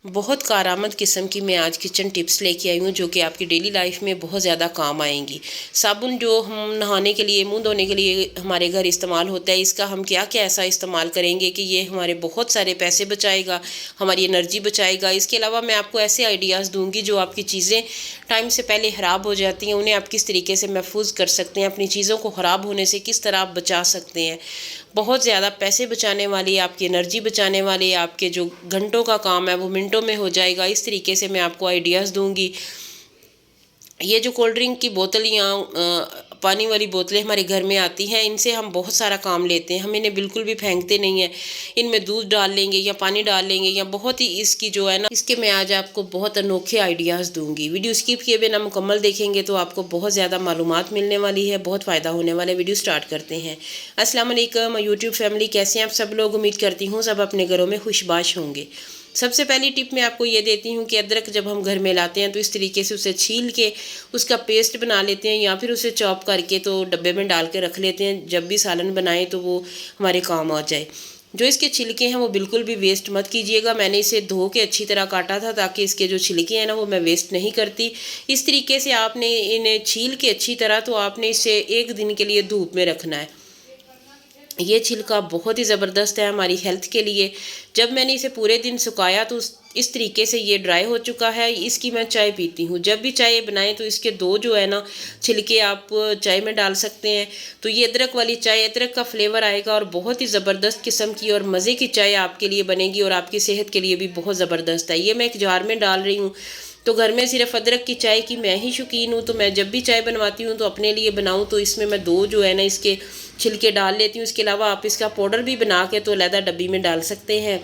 बहुत कारआमद किस्म की मैं आज किचन टिप्स लेके आई हूँ जो कि आपकी डेली लाइफ में बहुत ज़्यादा काम आएंगी। साबुन जो हम नहाने के लिए, मुंह धोने के लिए हमारे घर इस्तेमाल होता है, इसका हम क्या क्या ऐसा इस्तेमाल करेंगे कि ये हमारे बहुत सारे पैसे बचाएगा, हमारी एनर्जी बचाएगा। इसके अलावा मैं आपको ऐसे आइडियाज़ दूंगी जो आपकी चीज़ें टाइम से पहले ख़राब हो जाती हैं, उन्हें आप किस तरीके से महफूज कर सकते हैं, अपनी चीज़ों को ख़राब होने से किस तरह आप बचा सकते हैं। बहुत ज़्यादा पैसे बचाने वाली, आपकी एनर्जी बचाने वाली, आपके जो घंटों का काम है वो मिनटों में हो जाएगा। इस तरीके से मैं आपको आइडियाज़ दूंगी। ये जो कोल्ड ड्रिंक की बोतल या पानी वाली बोतलें हमारे घर में आती हैं, इनसे हम बहुत सारा काम लेते हैं, हम इन्हें बिल्कुल भी फेंकते नहीं हैं। इनमें दूध डाल लेंगे या पानी डाल लेंगे या बहुत ही इसकी जो है ना, इसके मैं आज आपको बहुत अनोखे आइडियाज़ दूंगी। वीडियो स्किप किए बिना मुकम्मल देखेंगे तो आपको बहुत ज़्यादा मालूमात मिलने वाली है, बहुत फ़ायदा होने वाला है। वीडियो स्टार्ट करते हैं। अस्सलाम वालेकुम यूट्यूब फैमिली, कैसे हैं आप सब लोग? उम्मीद करती हूँ सब अपने घरों में खुशबाश होंगे। सबसे पहली टिप मैं आपको ये देती हूँ कि अदरक जब हम घर में लाते हैं तो इस तरीके से उसे छील के उसका पेस्ट बना लेते हैं या फिर उसे चॉप करके तो डब्बे में डाल के रख लेते हैं, जब भी सालन बनाएं तो वो हमारे काम आ जाए। जो इसके छिलके हैं वो बिल्कुल भी वेस्ट मत कीजिएगा। मैंने इसे धो के अच्छी तरह काटा था ताकि इसके जो छिलके हैं ना वो मैं वेस्ट नहीं करती। इस तरीके से आपने इन्हें छील के अच्छी तरह, तो आपने इसे 1 दिन के लिए धूप में रखना है। ये छिलका बहुत ही ज़बरदस्त है हमारी हेल्थ के लिए। जब मैंने इसे पूरे दिन सुखाया तो इस तरीके से ये ड्राई हो चुका है। इसकी मैं चाय पीती हूँ। जब भी चाय बनाएं तो इसके 2 जो है ना छिलके आप चाय में डाल सकते हैं, तो ये अदरक वाली चाय, अदरक का फ्लेवर आएगा और बहुत ही ज़बरदस्त किस्म की और मज़े की चाय आपके लिए बनेगी और आपकी सेहत के लिए भी बहुत ज़बरदस्त है। ये मैं एक जार में डाल रही हूँ। तो घर में सिर्फ अदरक की चाय की मैं ही शौकीन हूँ, तो मैं जब भी चाय बनवाती हूँ तो अपने लिए बनाऊँ तो इसमें मैं 2 जो है ना इसके छिलके डाल लेती हूँ। इसके अलावा आप इसका पाउडर भी बना के तो अलहदा डब्बी में डाल सकते हैं।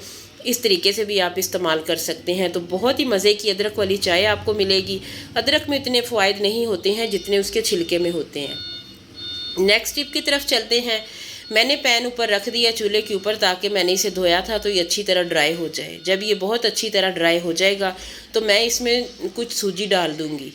इस तरीके से भी आप इस्तेमाल कर सकते हैं। तो बहुत ही मज़े की अदरक वाली चाय आपको मिलेगी। अदरक में इतने फ़वाइद नहीं होते हैं जितने उसके छिलके में होते हैं। नेक्स्ट टिप की तरफ चलते हैं। मैंने पैन ऊपर रख दिया चूल्हे के ऊपर, ताकि मैंने इसे धोया था तो ये अच्छी तरह ड्राई हो जाए। जब ये बहुत अच्छी तरह ड्राई हो जाएगा तो मैं इसमें कुछ सूजी डाल दूँगी।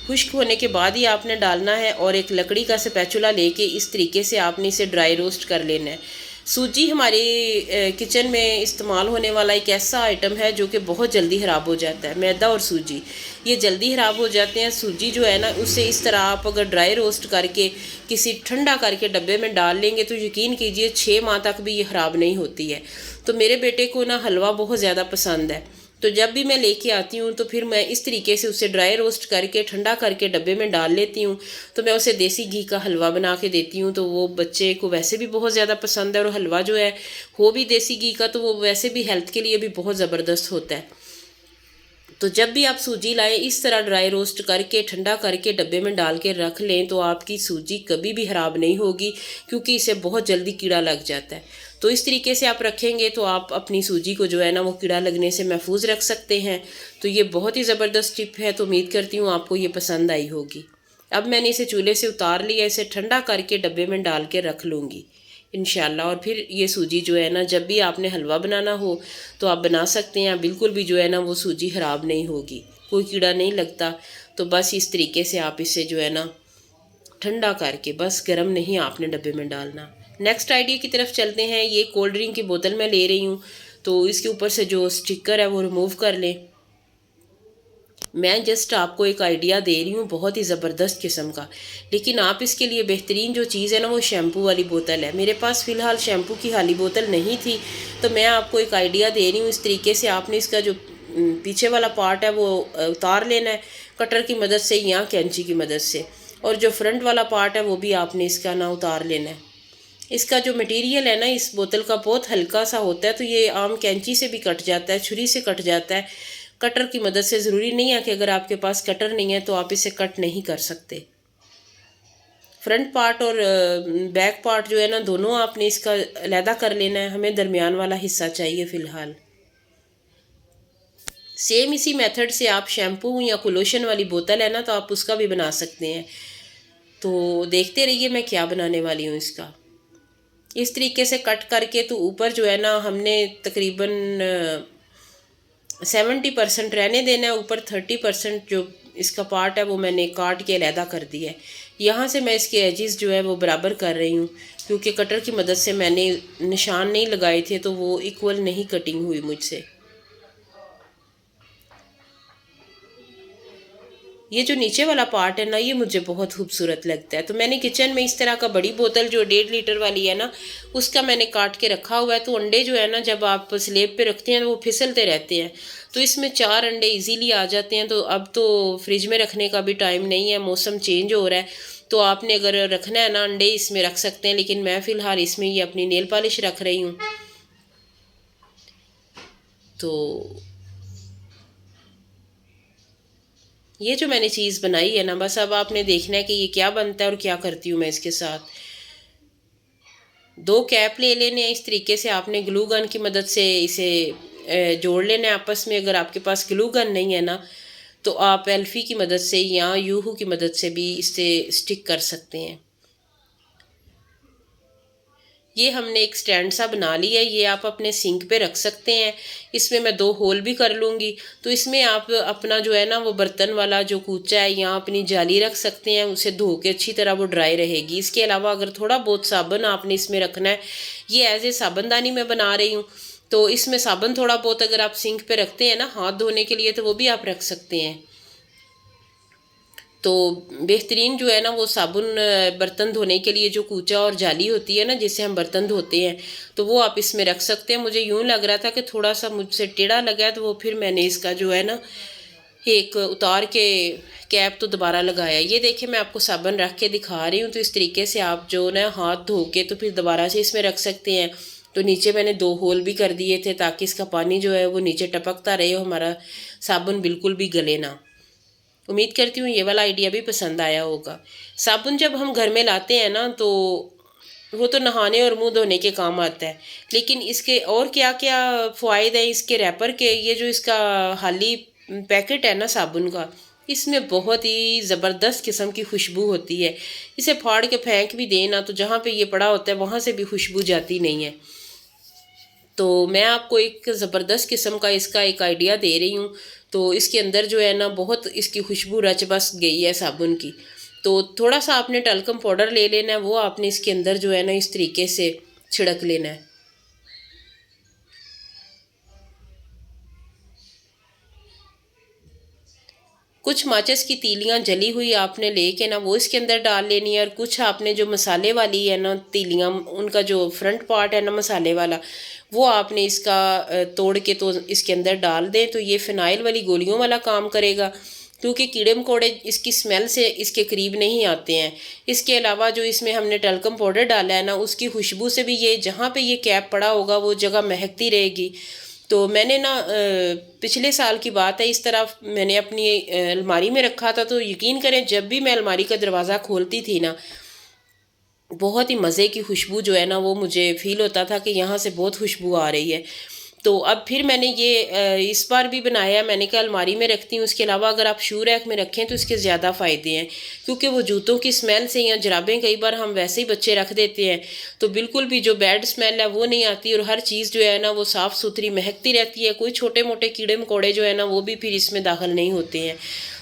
खुश्क होने के बाद ही आपने डालना है और एक लकड़ी का स्पैचुला लेके इस तरीके से आपने इसे ड्राई रोस्ट कर लेना है। सूजी हमारे किचन में इस्तेमाल होने वाला एक ऐसा आइटम है जो कि बहुत जल्दी ख़राब हो जाता है। मैदा और सूजी ये जल्दी ख़राब हो जाते हैं। सूजी जो है ना उससे इस तरह आप अगर ड्राई रोस्ट करके किसी ठंडा करके डब्बे में डाल लेंगे तो यकीन कीजिए 6 माह तक भी ये ख़राब नहीं होती है। तो मेरे बेटे को ना हलवा बहुत ज़्यादा पसंद है, तो जब भी मैं लेके आती हूँ तो फिर मैं इस तरीके से उसे ड्राई रोस्ट करके ठंडा करके डब्बे में डाल लेती हूँ। तो मैं उसे देसी घी का हलवा बना के देती हूँ। तो वो बच्चे को वैसे भी बहुत ज़्यादा पसंद है और हलवा जो है वो भी देसी घी का, तो वो वैसे भी हेल्थ के लिए भी बहुत ज़बरदस्त होता है। तो जब भी आप सूजी लाएं इस तरह ड्राई रोस्ट करके ठंडा करके डब्बे में डाल के रख लें तो आपकी सूजी कभी भी ख़राब नहीं होगी, क्योंकि इसे बहुत जल्दी कीड़ा लग जाता है। तो इस तरीके से आप रखेंगे तो आप अपनी सूजी को जो है ना वो कीड़ा लगने से महफूज रख सकते हैं। तो ये बहुत ही ज़बरदस्त टिप है, तो उम्मीद करती हूँ आपको ये पसंद आई होगी। अब मैंने इसे चूल्हे से उतार लिया, इसे ठंडा करके डब्बे में डाल के रख लूँगी इंशाल्लाह। और फिर ये सूजी जो है ना जब भी आपने हलवा बनाना हो तो आप बना सकते हैं। बिल्कुल भी जो है ना वो सूजी ख़राब नहीं होगी, कोई कीड़ा नहीं लगता। तो बस इस तरीके से आप इसे जो है ना ठंडा करके, बस गर्म नहीं आपने डब्बे में डालना। नेक्स्ट आइडिया की तरफ चलते हैं। ये कोल्ड ड्रिंक की बोतल मैं ले रही हूँ, तो इसके ऊपर से जो स्टिकर है वो रिमूव कर लें। मैं जस्ट आपको एक आइडिया दे रही हूँ बहुत ही ज़बरदस्त किस्म का, लेकिन आप इसके लिए बेहतरीन जो चीज़ है ना वो शैम्पू वाली बोतल है। मेरे पास फ़िलहाल शैम्पू की खाली बोतल नहीं थी, तो मैं आपको एक आइडिया दे रही हूँ। इस तरीके से आपने इसका जो पीछे वाला पार्ट है वो उतार लेना है कटर की मदद से या कैंची की मदद से, और जो फ्रंट वाला पार्ट है वो भी आपने इसका ना उतार लेना है। इसका जो मटेरियल है ना इस बोतल का बहुत हल्का सा होता है, तो ये आम कैंची से भी कट जाता है, छुरी से कट जाता है, कटर की मदद से। ज़रूरी नहीं है कि अगर आपके पास कटर नहीं है तो आप इसे कट नहीं कर सकते। फ्रंट पार्ट और बैक पार्ट जो है ना दोनों आपने इसका अलहदा कर लेना है। हमें दरमियान वाला हिस्सा चाहिए फ़िलहाल। सेम इसी मेथड से आप शैम्पू या लोशन वाली बोतल है ना तो आप उसका भी बना सकते हैं। तो देखते रहिए मैं क्या बनाने वाली हूँ इसका। इस तरीके से कट करके तो ऊपर जो है ना हमने तकरीबन 70% रहने देना है, ऊपर 30% जो इसका पार्ट है वो मैंने काट के अलहदा कर दिया है। यहाँ से मैं इसके एजेस जो है वो बराबर कर रही हूँ, क्योंकि कटर की मदद से मैंने निशान नहीं लगाए थे तो वो इक्वल नहीं कटिंग हुई मुझसे। ये जो नीचे वाला पार्ट है ना, ये मुझे बहुत खूबसूरत लगता है। तो मैंने किचन में इस तरह का बड़ी बोतल जो 1.5 लीटर वाली है ना, उसका मैंने काट के रखा हुआ है। तो अंडे जो है ना, जब आप स्लेब पे रखते हैं तो वो फिसलते रहते हैं। तो इसमें 4 अंडे इजीली आ जाते हैं। तो अब तो फ्रिज में रखने का भी टाइम नहीं है, मौसम चेंज हो रहा है। तो आपने अगर रखना है ना अंडे, इसमें रख सकते हैं। लेकिन मैं फ़िलहाल इसमें ये अपनी नेल पॉलिश रख रही हूँ। तो ये जो मैंने चीज़ बनाई है ना, बस अब आपने देखना है कि ये क्या बनता है और क्या करती हूँ मैं इसके साथ। 2 कैप ले लेने हैं। इस तरीके से आपने ग्लू गन की मदद से इसे जोड़ लेना है आपस में। अगर आपके पास ग्लू गन नहीं है ना, तो आप एल्फी की मदद से या यूहू की मदद से भी इसे स्टिक कर सकते हैं। ये हमने एक स्टैंड सा बना लिया है, ये आप अपने सिंक पे रख सकते हैं। इसमें मैं 2 होल भी कर लूँगी। तो इसमें आप अपना जो है ना वो बर्तन वाला जो कूचा है, यहाँ अपनी जाली रख सकते हैं। उसे धो के अच्छी तरह वो ड्राई रहेगी। इसके अलावा अगर थोड़ा बहुत साबुन आपने इसमें रखना है, ये एज ए साबुनदानी मैं बना रही हूँ। तो इसमें साबुन थोड़ा बहुत अगर आप सिंक पे रखते हैं ना हाथ धोने के लिए, तो वो भी आप रख सकते हैं। तो बेहतरीन जो है ना वो साबुन बर्तन धोने के लिए जो कूचा और जाली होती है ना, जिससे हम बर्तन धोते हैं, तो वो आप इसमें रख सकते हैं। मुझे यूँ लग रहा था कि थोड़ा सा मुझसे टेढ़ा लगा है, तो वो फिर मैंने इसका जो है ना एक उतार के कैप तो दोबारा लगाया। ये देखिए मैं आपको साबुन रख के दिखा रही हूँ। तो इस तरीके से आप जो ना हाथ धो के तो फिर दोबारा से इसमें रख सकते हैं। तो नीचे मैंने 2 होल भी कर दिए थे, ताकि इसका पानी जो है वो नीचे टपकता रहे और हमारा साबुन बिल्कुल भी गले ना। उम्मीद करती हूँ ये वाला आइडिया भी पसंद आया होगा। साबुन जब हम घर में लाते हैं ना, तो वो तो नहाने और मुंह धोने के काम आता है। लेकिन इसके और क्या क्या फ़ायदे हैं इसके रैपर के। ये जो इसका खाली पैकेट है ना साबुन का, इसमें बहुत ही ज़बरदस्त किस्म की खुशबू होती है। इसे फाड़ के फेंक भी दें ना, तो जहाँ पे ये पड़ा होता है वहाँ से भी खुशबू जाती नहीं है। तो मैं आपको एक ज़बरदस्त किस्म का इसका एक आइडिया दे रही हूँ। तो इसके अंदर जो है ना बहुत इसकी खुशबू रच बस गई है साबुन की। तो थोड़ा सा आपने टल्कम पाउडर ले लेना है, वो आपने इसके अंदर जो है ना इस तरीके से छिड़क लेना है। कुछ माचिस की तीलियां जली हुई आपने लेके ना वो इसके अंदर डाल लेनी है। और कुछ आपने जो मसाले वाली है ना तीलियां, उनका जो फ्रंट पार्ट है ना मसाले वाला, वो आपने इसका तोड़ के तो इसके अंदर डाल दें। तो ये फिनाइल वाली गोलियों वाला काम करेगा, क्योंकि कीड़े मकोड़े इसकी स्मेल से इसके करीब नहीं आते हैं। इसके अलावा जो इसमें हमने टल्कम पाउडर डाला है ना, उसकी खुशबू से भी ये जहाँ पे ये कैप पड़ा होगा वो जगह महकती रहेगी। तो मैंने ना पिछले साल की बात है, इस तरह मैंने अपनी अलमारी में रखा था। तो यकीन करें जब भी मैं अलमारी का दरवाज़ा खोलती थी ना, बहुत ही मज़े की खुशबू जो है ना वो मुझे फ़ील होता था कि यहाँ से बहुत खुशबू आ रही है। तो अब फिर मैंने ये इस बार भी बनाया। मैंने कहा अलमारी में रखती हूँ। उसके अलावा अगर आप शू रैक में रखें तो इसके ज़्यादा फ़ायदे हैं, क्योंकि वो जूतों की स्मेल से या जराबें कई बार हम वैसे ही बच्चे रख देते हैं, तो बिल्कुल भी जो बैड स्मेल है वो नहीं आती। और हर चीज़ जो है ना वो साफ़ सुथरी महकती रहती है। कोई छोटे मोटे कीड़े मकोड़े जो है ना वो भी फिर इसमें दाखिल नहीं होते हैं।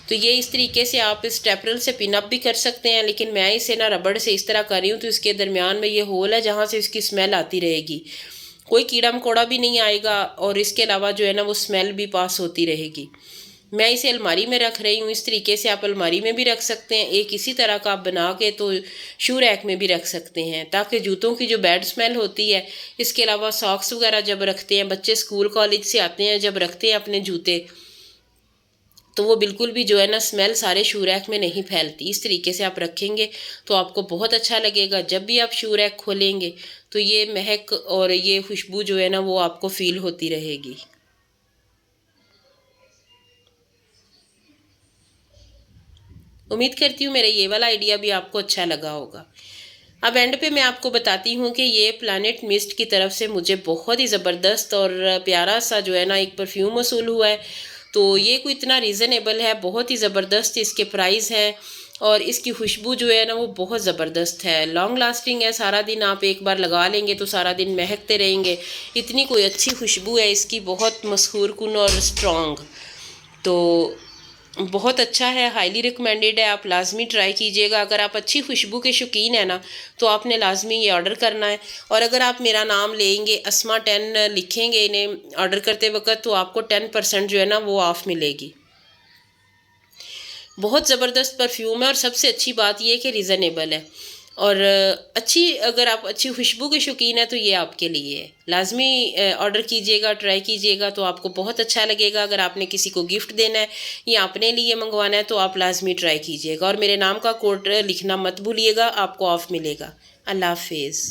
तो ये इस तरीके से आप इस स्टेपरल से पिन अप भी कर सकते हैं। लेकिन मैं इसे ना रबड़ से इस तरह कर रही हूँ, तो इसके दरमियान में ये होल है जहाँ से इसकी स्मेल आती रहेगी। कोई कीड़ा मकोड़ा भी नहीं आएगा और इसके अलावा जो है ना वो स्मेल भी पास होती रहेगी। मैं इसे अलमारी में रख रही हूँ। इस तरीके से आप अलमारी में भी रख सकते हैं। एक इसी तरह का आप बना के तो शू रैक में भी रख सकते हैं, ताकि जूतों की जो बैड स्मेल होती है, इसके अलावा सॉक्स वगैरह जब रखते हैं, बच्चे स्कूल कॉलेज से आते हैं जब रखते हैं अपने जूते, तो वो बिल्कुल भी जो है ना स्मेल सारे शू रैक में नहीं फैलती। इस तरीके से आप रखेंगे तो आपको बहुत अच्छा लगेगा। जब भी आप शू रैक खोलेंगे तो ये महक और ये खुशबू जो है ना वो आपको फ़ील होती रहेगी। उम्मीद करती हूँ मेरा ये वाला आइडिया भी आपको अच्छा लगा होगा। अब एंड पे मैं आपको बताती हूँ कि ये प्लानेट मिस्ट की तरफ से मुझे बहुत ही ज़बरदस्त और प्यारा सा जो है ना एक परफ्यूम वसूल हुआ है। तो ये कोई इतना रीज़नेबल है, बहुत ही ज़बरदस्त इसके प्राइस हैं। और इसकी खुशबू जो है ना वो बहुत ज़बरदस्त है, लॉन्ग लास्टिंग है। सारा दिन आप एक बार लगा लेंगे तो सारा दिन महकते रहेंगे। इतनी कोई अच्छी खुशबू है इसकी, बहुत मशहूर कुन और स्ट्रॉन्ग। तो बहुत अच्छा है, हाईली रिकमेंडेड है। आप लाजमी ट्राई कीजिएगा। अगर आप अच्छी खुशबू के शौकीन है ना, तो आपने लाजमी ये ऑर्डर करना है। और अगर आप मेरा नाम लेंगे, अस्मा 10 लिखेंगे इन्हें ऑर्डर करते वक्त, तो आपको 10% जो है ना वो ऑफ़ मिलेगी। बहुत ज़बरदस्त परफ्यूम है और सबसे अच्छी बात ये है कि रीज़नेबल है। और अच्छी, अगर आप अच्छी खुशबू के शौकीन हैं तो ये आपके लिए है। लाज़मी ऑर्डर कीजिएगा, ट्राई कीजिएगा तो आपको बहुत अच्छा लगेगा। अगर आपने किसी को गिफ्ट देना है या अपने लिए मंगवाना है तो आप लाज़मी ट्राई कीजिएगा। और मेरे नाम का कोड लिखना मत भूलिएगा, आपको ऑफ़ मिलेगा। अल्लाह हाफ़िज़।